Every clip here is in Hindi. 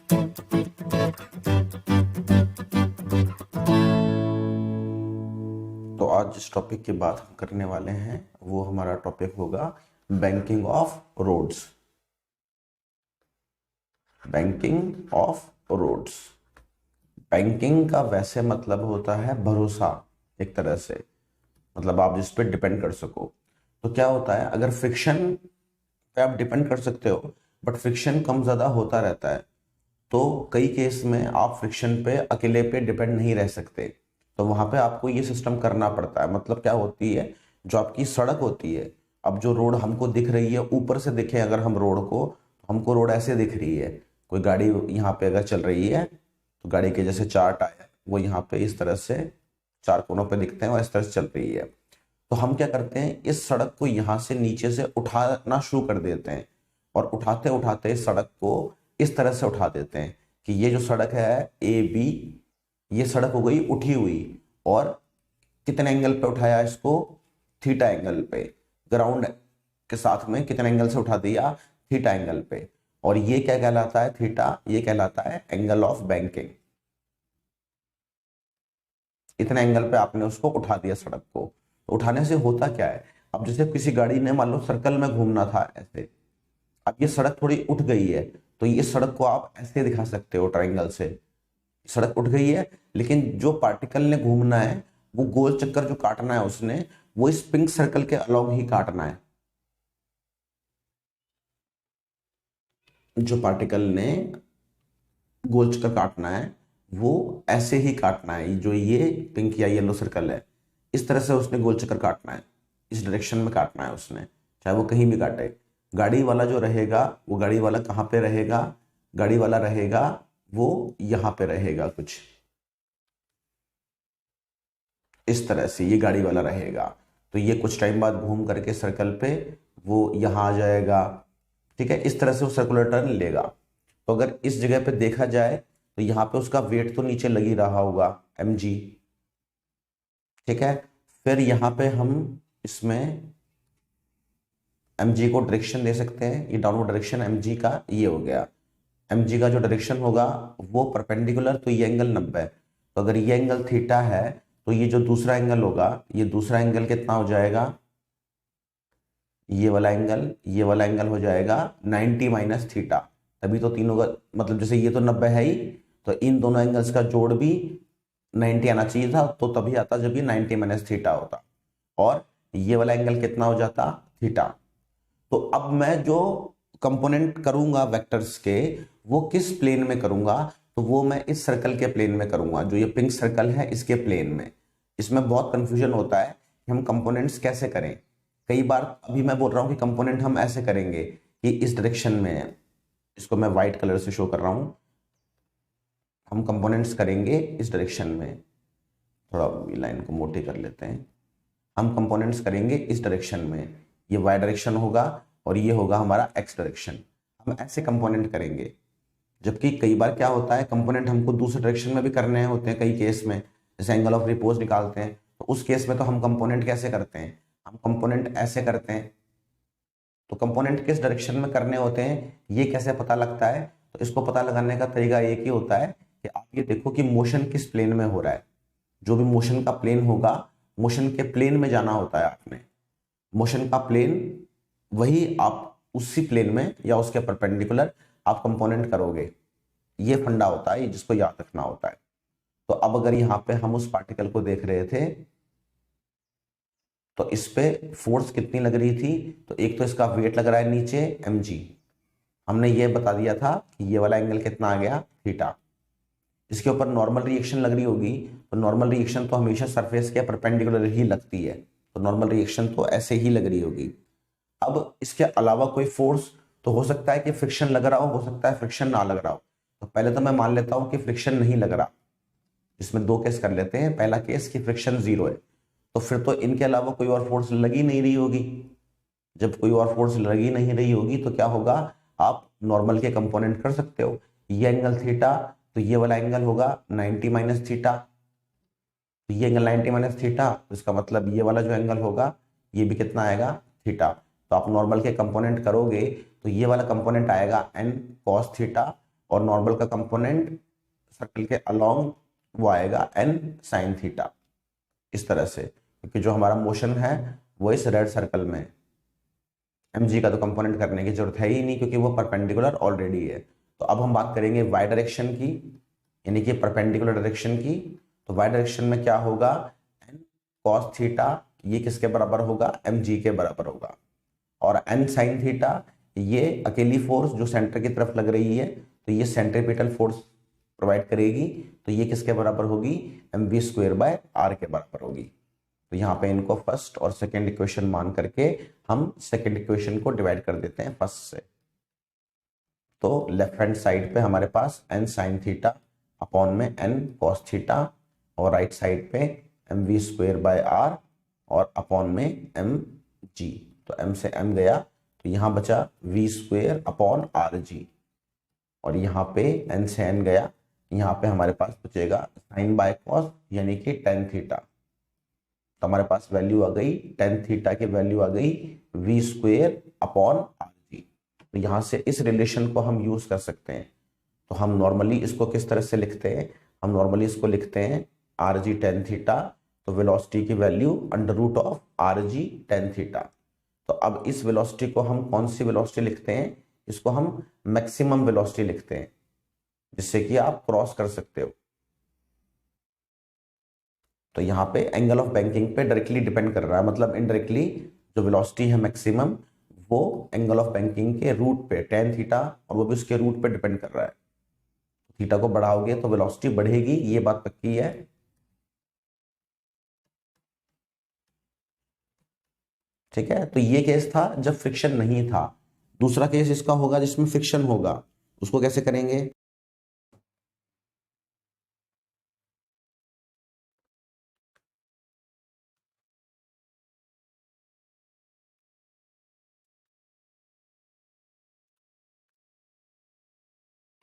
तो आज जिस टॉपिक की बात हम करने वाले हैं वो हमारा टॉपिक होगा banking of roads. Banking of roads. Banking का वैसे मतलब होता है भरोसा, एक तरह से मतलब आप जिस पे डिपेंड कर सको। तो क्या होता है, अगर फ्रिक्शन पे आप डिपेंड कर सकते हो बट फ्रिक्शन कम ज़्यादा होता रहता है, तो कई केस में आप फ्रिक्शन पे अकेले पे डिपेंड नहीं रह सकते। तो वहां पे आपको ये सिस्टम करना पड़ता है। मतलब क्या होती है, जो आपकी सड़क होती है, अब जो रोड हमको दिख रही है, ऊपर से दिखे अगर हम रोड को, तो हमको रोड ऐसे दिख रही है। कोई गाड़ी यहाँ पे अगर चल रही है तो गाड़ी के जैसे चार टायर वो यहाँ पे इस तरह से चार कोनों पे दिखते हैं और इस तरह से चल रही है। तो हम क्या करते हैं, इस सड़क को यहाँ से नीचे से उठाना शुरू कर देते हैं और उठाते उठाते इस सड़क को इस तरह से उठा देते हैं कि ये जो सड़क है ए बी, ये सड़क हो गई उठी हुई। और कितने एंगल पे उठाया इसको, थीटा एंगल पे। ग्राउंड के साथ में कितने एंगल से उठा दिया, थीटा एंगल पे। और ये क्या कहलाता है, थीटा, ये कहलाता है एंगल ऑफ बैंकिंग। इतने एंगल पे आपने उसको उठा दिया सड़क को। तो उठाने से होता क्या है, अब जैसे किसी गाड़ी ने मान लो सर्कल में घूमना था ऐसे, अब ये सड़क थोड़ी उठ गई है, तो ये सड़क को आप ऐसे दिखा सकते हो ट्रायंगल से। सड़क उठ गई है लेकिन जो पार्टिकल ने घूमना है, वो गोल चक्कर जो काटना है उसने, वो इस पिंक सर्कल के अलॉन्ग ही काटना है। जो पार्टिकल ने गोल चक्कर काटना है वो ऐसे ही काटना है, जो ये पिंक या येलो सर्कल है, इस तरह से उसने गोल चक्कर काटना है, इस डायरेक्शन में काटना है उसने, चाहे वो कहीं भी काटे। गाड़ी वाला जो रहेगा, वो गाड़ी वाला कहाँ पे रहेगा, गाड़ी वाला रहेगा वो यहाँ पे रहेगा, कुछ इस तरह से ये गाड़ी वाला रहेगा। तो ये कुछ टाइम बाद घूम करके सर्कल पे वो यहाँ आ जाएगा। ठीक है, इस तरह से वो सर्कुलर टर्न लेगा। तो अगर इस जगह पे देखा जाए तो यहाँ पे उसका वेट तो नीचे लग ही रहा होगा, mg। ठीक है, फिर यहाँ पे हम इसमें mg को डायरेक्शन दे सकते हैं, ये डाउनवर्ड डायरेक्शन mg का ये हो गया। mg का जो डायरेक्शन होगा वो परपेंडिकुलर, तो ये एंगल 90। तो अगर ये एंगल थीटा है तो ये जो दूसरा एंगल होगा, ये दूसरा एंगल कितना हो जाएगा, ये वाला एंगल, ये वाला एंगल हो जाएगा 90 माइनस थीटा। तभी तो तीनों का मतलब, जैसे ये तो 90 है ही, तो इन दोनों एंगल्स का जोड़ भी 90 आना चाहिए था, तो तभी आता जब ये 90 माइनस थीटा होता। और ये वाला एंगल कितना हो जाता, थीटा। तो अब मैं जो कंपोनेंट करूंगा वेक्टर्स के, वो किस प्लेन में करूंगा, तो वो मैं इस सर्कल के प्लेन में करूंगा, जो ये पिंक सर्कल है इसके प्लेन में। इसमें बहुत कंफ्यूजन होता है कि हम कंपोनेंट्स कैसे करें। कई बार अभी मैं बोल रहा हूं कि कंपोनेंट हम ऐसे करेंगे कि इस डायरेक्शन में है, इसको मैं व्हाइट कलर से शो कर रहा हूं, हम कंपोनेंट्स करेंगे इस डायरेक्शन में। थोड़ा लाइन को मोटी कर लेते हैं। हम कंपोनेंट्स करेंगे इस डायरेक्शन में, ये वाई डायरेक्शन होगा और ये होगा हमारा एक्स डायरेक्शन। हम ऐसे कंपोनेंट करेंगे। जबकि कई बार क्या होता है, कंपोनेंट हमको दूसरे डायरेक्शन में भी करने होते हैं कई केस में, जैसे एंगल ऑफ रिपोज निकालते हैं, तो उस केस में तो हम कंपोनेंट कैसे करते हैं, हम कंपोनेंट ऐसे करते हैं। तो कंपोनेंट किस डायरेक्शन में करने होते हैं ये कैसे पता लगता है, तो इसको पता लगाने का तरीका एक ही होता है कि आप ये देखो कि मोशन किस प्लेन में हो रहा है। जो भी मोशन का प्लेन होगा, मोशन के प्लेन में जाना होता है आपने। मोशन का प्लेन वही आप उसी प्लेन में या उसके परपेंडिकुलर आप कंपोनेंट करोगे। ये फंडा होता है, जिसको याद रखना होता है। तो अब अगर यहाँ पे हम उस पार्टिकल को देख रहे थे, तो इस पे फोर्स कितनी लग रही थी, तो एक तो इसका वेट लग रहा है नीचे mg, हमने ये बता दिया था कि ये वाला एंगल कितना आ गया, थीटा। इसके ऊपर नॉर्मल रिएक्शन लग रही होगी, तो नॉर्मल रिएक्शन तो हमेशा सरफेस के परपेंडिकुलर ही लगती है, तो नॉर्मल रिएक्शन तो ऐसे ही लग रही होगी। अब इसके अलावा कोई फोर्स तो हो सकता है कि फ्रिक्शन लग रहा हो सकता है फ्रिक्शन ना लग रहा हो। तो पहले तो मैं मान लेता हूं कि फ्रिक्शन नहीं लग रहा। इसमें दो केस कर लेते हैं। पहला केस कि फ्रिक्शन 0 है, तो फिर तो इनके अलावा कोई और फोर्स लगी नहीं रही होगी। जब कोई और फोर्स लगी नहीं रही होगी तो क्या होगा, आप नॉर्मल के कंपोनेंट कर सकते हो। ये एंगल थीटा, तो ये वाला एंगल होगा 90 माइनस थीटा। तो ये एंगल 90 माइनस थीटा, तो इसका मतलब ये वाला जो एंगल होगा ये भी कितना आएगा, थीटा। तो आप नॉर्मल के कंपोनेंट करोगे तो ये वाला कंपोनेंट आएगा n cos थीटा, और नॉर्मल का कंपोनेंट सर्कल के अलोंग वो आएगा n sin थीटा, इस तरह से, क्योंकि जो हमारा मोशन है वो इस रेड सर्कल में, mg का तो कंपोनेंट करने की जरूरत है ही नहीं क्योंकि वो परपेंडिकुलर ऑलरेडी है। तो अब हम बात करेंगे y डायरेक्शन की, यानी कि परपेंडिकुलर डायरेक्शन की। तो y डायरेक्शन में क्या होगा, n cos थीटा, ये किसके बराबर होगा, mg के बराबर होगा, और n sin थीटा ये अकेली फोर्स जो सेंटर की तरफ लग रही है, तो ये सेंट्रीपिटल फोर्स प्रोवाइड करेगी, तो ये किसके बराबर होगी, mv स्क्वायर बाय r के बराबर होगी। तो यहाँ पे इनको फर्स्ट और सेकंड इक्वेशन मान करके हम सेकंड इक्वेशन को डिवाइड कर देते हैं फर्स्ट से। तो लेफ्ट हैंड साइड पे हमारे पास n sin थीटा अपॉन में n cos थीटा, और राइट साइड पे mv स्क्वायर बाय r और अपॉन में mg, तो m से m गया तो यहाँ बचा v स्क्वायर अपॉन rg, और यहाँ पे n से n गया, यहाँ पे हमारे पास बचेगा साइन बाय कॉस यानी कि टेन थीटा। तो हमारे पास वैल्यू आ गई, टेन थीटा की वैल्यू आ गई v स्क्वायर अपॉन rg। तो यहाँ से इस रिलेशन को हम यूज कर सकते हैं। तो हम नॉर्मली इसको किस तरह से लिखते हैं, हम नॉर्मली इसको लिखते हैं rg टेन थीटा, तो वेलोसिटी की value under root of rg tan theta. तो अब इस वेलोसिटी को हम कौन सी वेलोसिटी लिखते हैं, इसको हम मैक्सिमम वेलोसिटी लिखते हैं, जिससे कि आप क्रॉस कर सकते हो। तो यहाँ पे एंगल ऑफ बैंकिंग पे डायरेक्टली डिपेंड कर रहा है, मतलब इनडायरेक्टली जो वेलोसिटी है मैक्सिमम वो एंगल ऑफ बैंकिंग के रूट पे टेन थीटा, और वो भी उसके रूट पे डिपेंड कर रहा है। थीटा को बढ़ाओगे तो वेलोसिटी बढ़ेगी, ये बात पक्की है। ठीक है, तो ये केस था जब फ्रिक्शन नहीं था। दूसरा केस इसका होगा जिसमें फ्रिक्शन होगा, उसको कैसे करेंगे।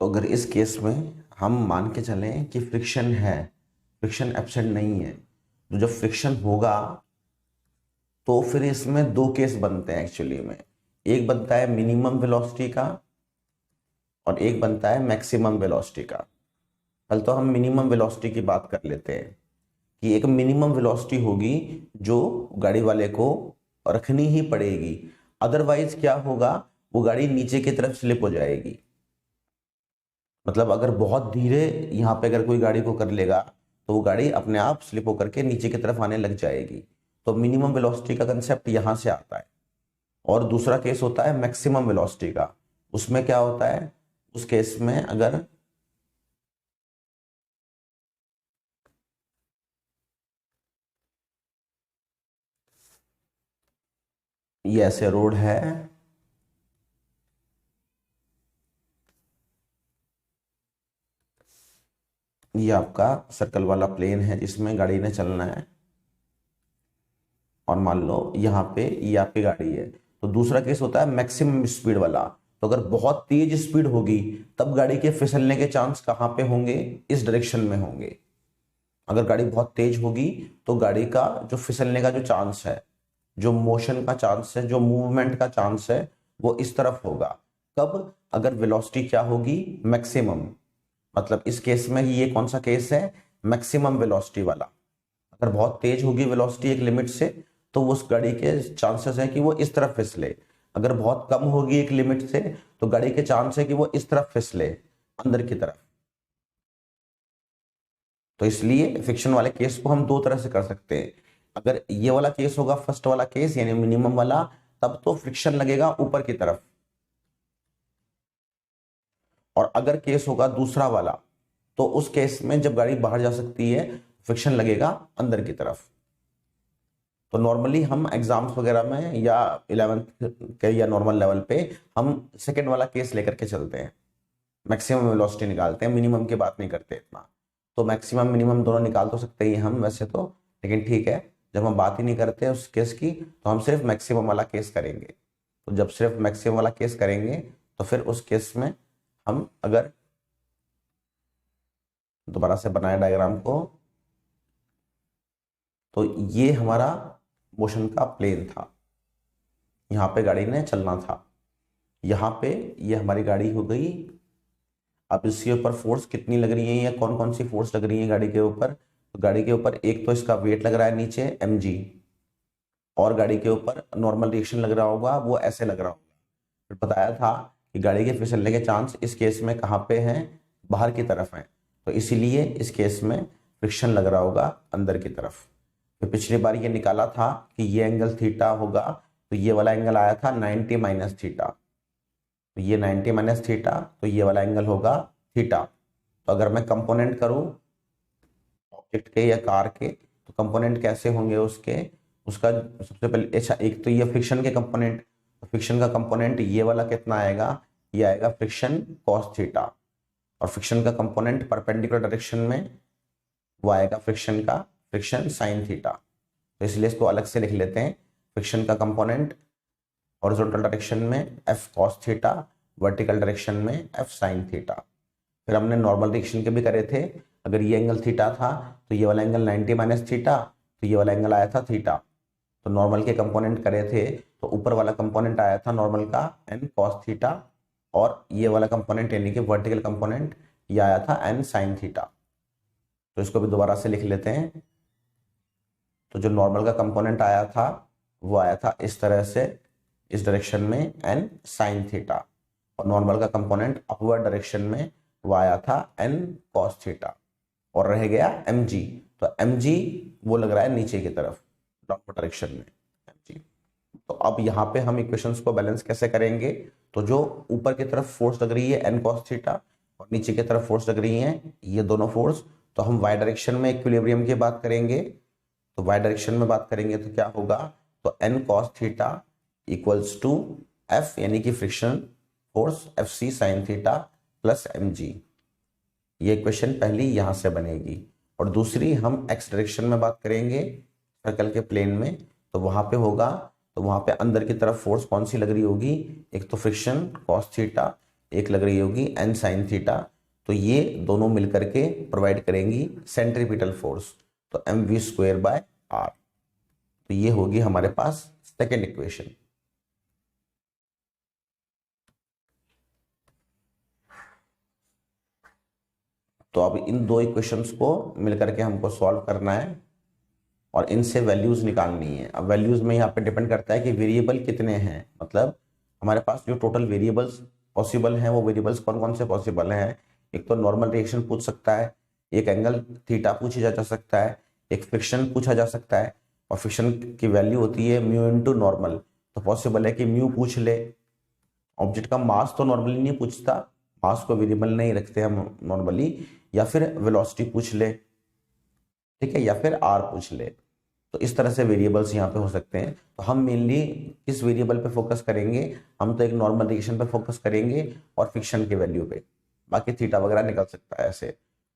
तो अगर इस केस में हम मान के चलें कि फ्रिक्शन है, फ्रिक्शन एब्सेंट नहीं है, तो जब फ्रिक्शन होगा तो फिर इसमें दो केस बनते हैं एक्चुअली में। एक बनता है मिनिमम वेलोसिटी का और एक बनता है मैक्सिमम वेलोसिटी का। कल तो हम मिनिमम वेलोसिटी की बात कर लेते हैं कि एक मिनिमम वेलोसिटी होगी जो गाड़ी वाले को रखनी ही पड़ेगी, अदरवाइज क्या होगा, वो गाड़ी नीचे की तरफ स्लिप हो जाएगी। मतलब अगर बहुत धीरे यहाँ पे अगर कोई गाड़ी को कर लेगा तो वो गाड़ी अपने आप स्लिप होकर के नीचे की तरफ आने लग जाएगी। तो मिनिमम वेलोसिटी का कंसेप्ट यहाँ से आता है। और दूसरा केस होता है मैक्सिमम वेलोसिटी का। उसमें क्या होता है, उस केस में अगर ये ऐसे रोड है, ये आपका सर्कल वाला प्लेन है जिसमें गाड़ी ने चलना है, और मान लो यहाँ पे ये आपकी गाड़ी है। तो दूसरा केस होता है मैक्सिमम स्पीड वाला। तो अगर बहुत तेज स्पीड होगी तब गाड़ी के फिसलने के चांस कहाँ पे होंगे, इस डायरेक्शन में होंगे। अगर गाड़ी बहुत तेज होगी तो गाड़ी का जो फिसलने का जो चांस है, जो मोशन का चांस है, जो मूवमेंट का चांस है, वो इस तरफ होगा। कब, अगर वेलोसिटी क्या होगी, मैक्सिमम। मतलब इस केस में ये कौन सा केस है, मैक्सिमम वेलोसिटी वाला। अगर बहुत तेज होगी वेलोसिटी एक लिमिट से तो उस गाड़ी के चांसेस है कि वो इस तरफ फिसले। अगर बहुत कम होगी एक लिमिट से तो गाड़ी के चांस है कि वो इस तरफ फिसले, अंदर की तरफ। तो इसलिए फ्रिक्शन वाले केस को हम दो तरह से कर सकते हैं। अगर ये वाला केस होगा फर्स्ट वाला केस यानी मिनिमम वाला, तब तो फ्रिक्शन लगेगा ऊपर की तरफ। और अगर केस होगा दूसरा वाला तो उस केस में जब गाड़ी बाहर जा सकती है फ्रिक्शन लगेगा अंदर की तरफ। तो नॉर्मली हम एग्जाम्स वगैरह में या 11th के या नॉर्मल लेवल पे हम सेकेंड वाला केस लेकर के चलते हैं, मैक्सिमम वेलोसिटी निकालते हैं, मिनिमम की बात नहीं करते इतना। तो मैक्सिमम मिनिमम दोनों निकाल तो सकते ही हम वैसे तो, लेकिन ठीक है, जब हम बात ही नहीं करते उस केस की तो हम सिर्फ मैक्सिमम वाला केस करेंगे। तो जब सिर्फ मैक्सिमम वाला केस करेंगे तो फिर उस केस में हम अगर दोबारा से बनाए डायग्राम को, तो ये हमारा मोशन का प्लेन था, यहाँ पे गाड़ी ने चलना था। यहाँ पे ये हमारी गाड़ी हो गई अब इसके ऊपर फोर्स कितनी लग रही है या कौन कौन सी फोर्स लग रही है गाड़ी के ऊपर, तो गाड़ी के ऊपर एक तो इसका वेट लग रहा है नीचे mg, और गाड़ी के ऊपर नॉर्मल रिएक्शन लग रहा होगा वो ऐसे लग रहा होगा। फिर बताया था कि गाड़ी के फिसलने के चांस इस केस में कहाँ पे हैं, बाहर की तरफ हैं, तो इसीलिए इस केस में फ्रिक्शन लग रहा होगा अंदर की तरफ। तो पिछली बार ये निकाला था कि ये एंगल थीटा होगा, तो ये वाला एंगल आया था 90 माइनस थीटा, तो ये 90 माइनस थीटा, तो ये वाला एंगल होगा थीटा। तो अगर मैं कंपोनेंट करूं ऑब्जेक्ट के या कार के, तो कंपोनेंट कैसे होंगे उसके, उसका सबसे पहले अच्छा एक तो ये फ्रिक्शन के कंपोनेंट, तो फ्रिक्शन का कंपोनेंट ये वाला कितना आएगा, ये आएगा फ्रिक्शन कॉस थीटा, और फ्रिक्शन का कंपोनेंट परपेंडिकुलर डायरेक्शन में वो आएगा फ्रिक्शन साइन थीटा। तो इसलिए इसको अलग से लिख लेते हैं, फ्रिक्शन का कंपोनेंट हॉरिजॉन्टल डायरेक्शन में F cos theta, vertical direction में एफ साइन थीटा। फिर हमने नॉर्मल डायरेक्शन के भी करे थे, अगर ये एंगल थीटा था तो ये वाला एंगल 90 माइनस थीटा, तो ये वाला एंगल आया था थीटा। तो नॉर्मल के कंपोनेंट करे थे, तो ऊपर वाला कंपोनेंट आया था नॉर्मल का एन कॉस थीटा, और ये वाला कंपोनेंट यानी कि वर्टिकल कंपोनेंट ये आया था एन साइन थीटा। तो इसको भी दोबारा से लिख लेते हैं। तो जो नॉर्मल का कंपोनेंट आया था वो आया था इस तरह से, इस डायरेक्शन में एन साइन थीटा, और नॉर्मल का कंपोनेंट अपवर्ड डायरेक्शन में वो आया था एन कॉस थीटा, और रह गया mg, तो mg वो लग रहा है नीचे की तरफ डाउनवर्ड डायरेक्शन में mg। तो अब यहाँ पे हम इक्वेशंस को बैलेंस कैसे करेंगे, तो जो ऊपर की तरफ फोर्स लग रही है एन कॉस थीटा, और नीचे की तरफ फोर्स लग रही है ये दोनों फोर्स, तो हम वाई डायरेक्शन में इक्विलिब्रियम की बात करेंगे। तो वाई डायरेक्शन में बात करेंगे तो क्या होगा, तो n cos theta equals to f यानी कि friction force f c sine theta plus mg। ये इक्वेशन पहली यहां से बनेगी, और दूसरी हम एक्स डायरेक्शन में बात करेंगे सर्कल के प्लेन में, तो वहां पे होगा, तो वहां पे अंदर की तरफ फोर्स कौन सी लग रही होगी, एक तो फ्रिक्शन कॉस थीटा, एक लग रही होगी एन साइन थीटा, तो ये दोनों मिलकर के प्रोवाइड करेंगी सेंट्रीपिटल फोर्स, तो mv स्क्वायर बाय आर। तो ये होगी हमारे पास सेकेंड इक्वेशन। तो अब इन दो इक्वेशंस को मिलकर के हमको सॉल्व करना है, और इनसे वैल्यूज निकालनी है। अब वैल्यूज में यहाँ पे डिपेंड करता है कि वेरिएबल कितने हैं, मतलब हमारे पास जो टोटल वेरिएबल्स पॉसिबल हैं वो वेरिएबल्स कौन कौन से पॉसिबल हैं। एक तो नॉर्मल रिएक्शन पूछ सकता है, एक एंगल थीटा पूछा जा सकता है, एक फ्रिक्शन पूछा जा सकता है, और फ्रिक्शन की वैल्यू होती है म्यू इंटू नॉर्मल, तो पॉसिबल है कि म्यू पूछ ले। ऑब्जेक्ट का मास तो नॉर्मली नहीं पूछता, मास को वेरिएबल नहीं रखते हम नॉर्मली, या फिर वेलोसिटी पूछ ले, ठीक है, या फिर आर पूछ ले। तो इस तरह से वेरिएबल्स यहाँ पे हो सकते हैं। तो हम मेनली किस वेरिएबल पे फोकस करेंगे, हम तो एक नॉर्मल रिएक्शन पे फोकस करेंगे और फ्रिक्शन के वैल्यू पे, बाकी थीटा वगैरह निकल सकता है ऐसे।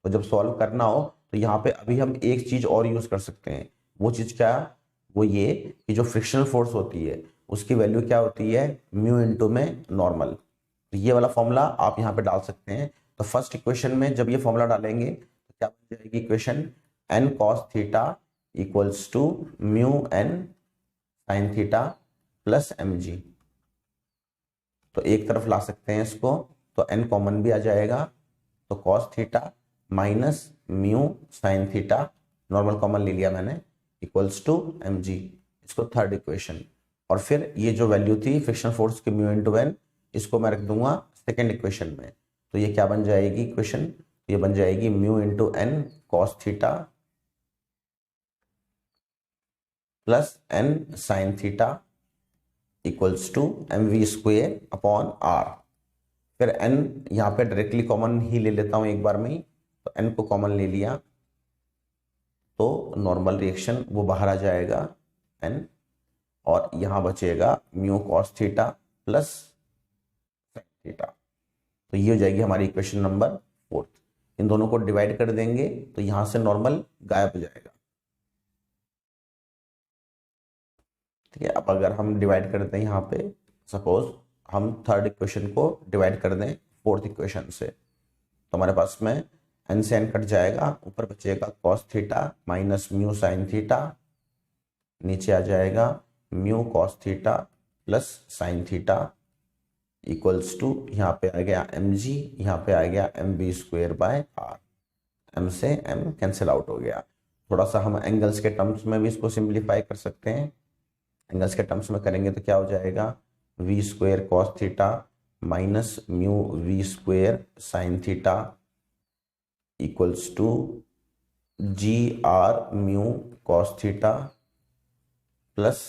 तो जब सॉल्व करना हो तो यहाँ पे अभी हम एक चीज और यूज कर सकते हैं। वो चीज क्या, वो ये कि जो फ्रिक्शनल फोर्स होती है उसकी वैल्यू क्या होती है, म्यू इंटू में नॉर्मल। तो ये वाला फॉर्मूला आप यहाँ पे डाल सकते हैं। तो फर्स्ट इक्वेशन में जब ये फॉर्मूला डालेंगे तो क्या बन जाएगी equation, n cos theta equals to mu n sine theta plus mg। तो एक तरफ ला सकते हैं इसको, तो n कॉमन भी आ जाएगा, तो cos theta minus mu sine theta, normal common ले लिया मैंने, इक्वल्स टू mg। इसको थर्ड इक्वेशन, और फिर ये जो वैल्यू थी फ्रिक्शन फोर्स की म्यू इंटू एन, इसको मैं रख दूंगा सेकेंड इक्वेशन में। तो ये क्या बन जाएगी इक्वेशन, ये बन जाएगी mu into n cos theta plus n sine theta equals to mv square upon r. फिर n यहाँ पे डायरेक्टली कॉमन ही ले लेता हूं एक बार में ही, तो n को कॉमन ले लिया तो नॉर्मल रिएक्शन वो बाहर आ जाएगा n, और यहाँ बचेगा mu cos theta plus sine theta. तो ये हो जाएगी हमारी इक्वेशन नंबर फोर्थ। इन दोनों को डिवाइड कर देंगे तो यहां से नॉर्मल गायब हो जाएगा, ठीक है। अब अगर हम डिवाइड कर दें यहाँ पे, सपोज हम थर्ड इक्वेशन को डिवाइड कर दें फोर्थ इक्वेशन से, तो हमारे पास में एन से एन कट जाएगा, ऊपर बचेगा cos theta minus mu sine theta, नीचे आ जाएगा mu cos theta plus sine theta equals to, यहाँ पे आ गया mg, यहाँ पे आ गया mv square by r। m से m कैंसिल आउट हो गया। थोड़ा सा हम एंगल्स के टर्म्स में भी इसको सिंप्लीफाई कर सकते हैं। एंगल्स के टर्म्स में करेंगे तो क्या हो जाएगा, v square cos theta minus mu v square sine theta equals to g r mu cos theta plus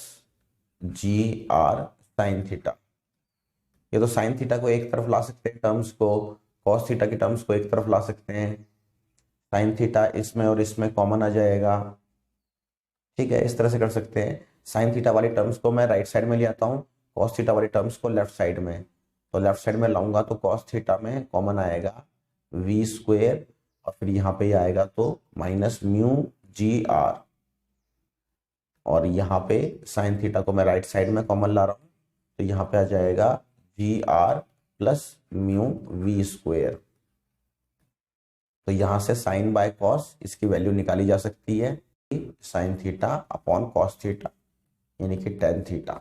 g r sine theta. ये तो साइन थीटा को एक तरफ ला सकते हैं टर्म्स को, कॉस थीटा की टर्म्स को एक तरफ ला सकते हैं। साइन थीटा इसमें और इसमें कॉमन आ जाएगा, ठीक है, इस तरह से कर सकते हैं। साइन थीटा वाली टर्म्स को मैं राइट साइड में ले आता हूँ, कॉस थीटा वाली टर्म्स को लेफ्ट साइड में। तो लेफ्ट साइड में लाऊंगा तो कॉस थीटा में कॉमन आएगा वी स्क्वेयर, और फिर यहाँ पे आएगा तो माइनस म्यू जी आर, और यहाँ पे साइन थीटा को मैं राइट साइड में कॉमन ला रहा हूँ, तो यहाँ पे आ जाएगा g r plus mu v square. तो यहां से साइन बाय कॉस इसकी वैल्यू निकाली जा सकती है, sine theta upon cos theta, यानी कि टेन थीटा।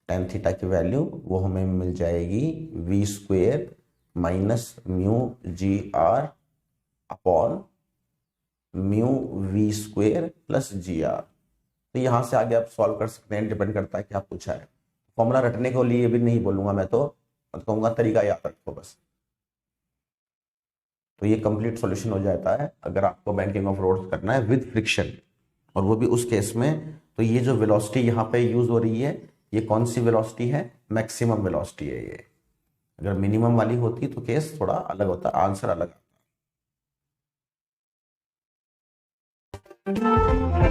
टेन थीटा की वैल्यू वो हमें मिल जाएगी v square minus mu g r upon mu v square plus g r. तो यहां से आगे आप सॉल्व कर सकते हैं, डिपेंड करता है क्या पूछा है। फॉर्मूला रटने के लिए भी नहीं बोलूंगा मैं, तो कहूंगा तरीका याद रखो बस। तो ये कंप्लीट सॉल्यूशन हो जाता है अगर आपको बैंकिंग ऑफ रोड्स करना है विद फ्रिक्शन, और वो भी उस केस में। तो ये जो वेलोसिटी यहाँ पे यूज हो रही है, ये कौन सी वेलोसिटी है, मैक्सिमम वेलोसिटी है ये। अगर मिनिमम वाली होती तो केस थोड़ा अलग होता, आंसर अलग आता।